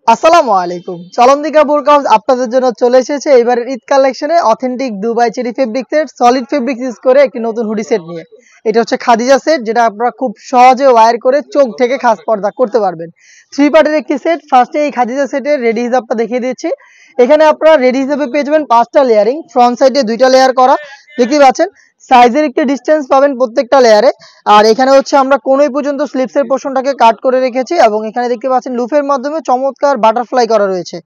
আসসালামু আলাইকুম। চলন্তিকা বুরকা হাউস আপনাদের জন্য চলে এসেছে এবারের ঈদ কালেকশনে অথেন্টিক দুবাই চেরি ফেব্রিক্সের সলিড ফেব্রিক্স ইউজ করে একটি নতুন হুডি সেট নিয়ে। এটা হচ্ছে খাদিজা সেট, যেটা আপনারা খুব সহজে ওয়্যার করে চোখ থেকে খাস পর্দা করতে পারবেন। 3 পার্টের একটি সেট। ফার্স্টে এই খাদিজা সেটের রেডি হিসাবটা দেখিয়ে দিচ্ছি। এখানে আপনারা রেডি হিসাবে পেয়ে যাবেন 5টা লেয়ারিং, ফ্রন্ট সাইডে 2টা লেয়ার করা, দেখতেই পাচ্ছেন। সাইজের একটি ডিসটেন্স পাবেন প্রত্যেকটা লেয়ারে। আর এখানে হচ্ছে আমরা কোনই পর্যন্ত স্লিপসের পোর্শনটাকে কাট করে রেখেছি এবং এখানে দেখতে পাচ্ছেন লুফের মাধ্যমে চমৎকার বাটারফ্লাই করা রয়েছে।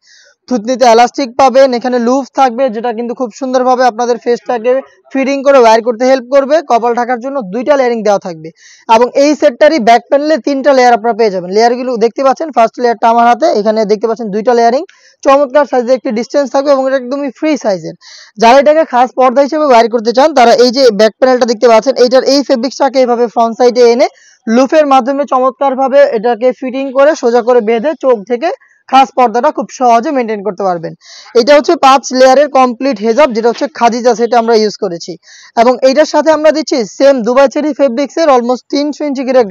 থুতনিতে এলাস্টিক পাবেন, এখানে লুফ থাকবে যেটা কিন্তু খুব সুন্দরভাবে আপনাদের ফেসটাকে ফিটিং করে ওয়্যার করতে হেল্প করবে। কপাল ঢাকার জন্য 2টা লেয়ারিং দেওয়া থাকবে এবং এই সেটটারই ব্যাক প্যানেলে 3টা লেয়ার আপনারা পেয়ে যাবেন। লেয়ারগুলো দেখতে পাচ্ছেন, ফার্স্ট লেয়ারটা আমার হাতে, এখানে দেখতে পাচ্ছেন 2টা লেয়ারিং, চমৎকার সাইজের একটি ডিসটেন্স থাকবে এবং এটা একদমই ফ্রি সাইজের। যারা এটাকে খাস পর্দা হিসেবে ওয়্যার করতে চান তারা এই যে ব্যাক প্যানেলটা দেখতে পাচ্ছেন, এইটার এই ফেব্রিক্সটাকে এইভাবে ফ্রন্ট সাইডে এনে লুফের মাধ্যমে চমৎকারভাবে এটাকে ফিটিং করে সোজা করে বেঁধে চোখ থেকে খাস পর্দাটা খুব সহজে মেনটেন করতে পারবেন। এটা হচ্ছে 5 লেয়ারের কমপ্লিট হেজাব, যেটা হচ্ছে খাদিজা সেটা আমরা ইউজ করেছি এবং এইটার সাথে আমরা দিচ্ছি সেম দুবাই চেরি ফেব্রিক্সের অলমোস্ট 300 ইঞ্চি ঘেরের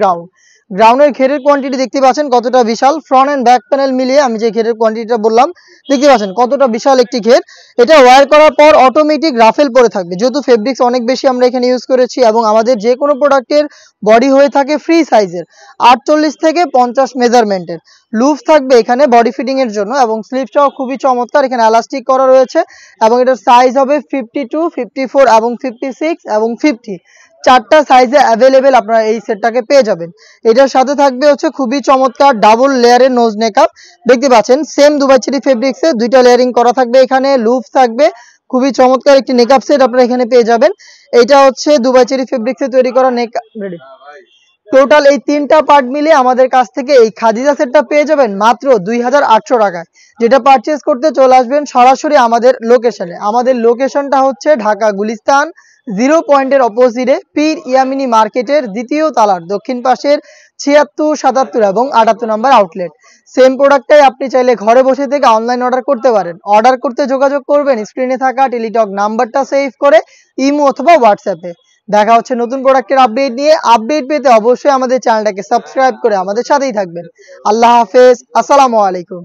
গ্রাউন্ডের ঘেরের কোয়ান্টিটি দেখতে পাচ্ছেন কতটা বিশাল। ফ্রন্ট এন্ড ব্যাক প্যানেল মিলিয়ে আমি যে ঘেরের কোয়ান্টিটিটা বললাম দেখতে পাচ্ছেন কতটা বিশাল একটি ঘের। এটা ওয়্যার করার পর অটোমেটিক রাফেল পরে থাকবে, যেহেতু ফেব্রিক্স অনেক বেশি আমরা এখানে ইউজ করেছি এবং আমাদের যে কোনো প্রোডাক্টের বডি হয়ে থাকে ফ্রি সাইজের 48 থেকে 50 মেজারমেন্টের। লুফ থাকবে এখানে বডি ফিটিং এর জন্য এবং স্লিপসটাও খুবই চমৎকার, এখানে এলাস্টিক করা রয়েছে এবং এটার সাইজ হবে 52, 54 এবং 56 এবং 50। 4টা সাইজে অ্যাভেলেবেল আপনারা এই সেটটাকে পেয়ে যাবেন। এটার সাথে থাকবে হচ্ছে খুবই চমৎকার ডাবল লেয়ারের নোজ নেকআপ, দেখতে পাচ্ছেন সেম দুবাই চেরি ফেব্রিক্সে 2টা লেয়ারিং করা থাকবে, এখানে লুফ থাকবে, খুবই চমৎকার একটি নেকআপ সেট আপনারা এখানে পেয়ে যাবেন। এটা হচ্ছে দুবাই চেরি ফেব্রিক্সে তৈরি করা নেকআপ রেডি। টোটাল এই 3টা পার্ট মিলে আমাদের কাছ থেকে এই খাদিজা সেটটা পেয়ে যাবেন মাত্র 2800 টাকায়। যেটা পারচেজ করতে চলে আসবেন সরাসরি আমাদের লোকেশনে। আমাদের লোকেশনটা হচ্ছে ঢাকা গুলিস্তান 0 পয়েন্টের অপোজিটে পীর ইয়ামিনী মার্কেটের 2য় তলার দক্ষিণ পাশের 76, 77 এবং 78 নম্বর আউটলেট। সেম প্রোডাক্টটাই আপনি চাইলে ঘরে বসে থেকে অনলাইন অর্ডার করতে পারেন। অর্ডার করতে যোগাযোগ করবেন স্ক্রিনে থাকা টেলিটক নাম্বারটা সেভ করে ইমো অথবা হোয়াটসঅ্যাপে। দেখা হচ্ছে নতুন প্রোডাক্টের আপডেট নিয়ে। আপডেট পেতে অবশ্যই আমাদের চ্যানেলটাকে সাবস্ক্রাইব করে আমাদের সাথেই থাকবেন। আল্লাহ হাফেজ, আসসালামু আলাইকুম।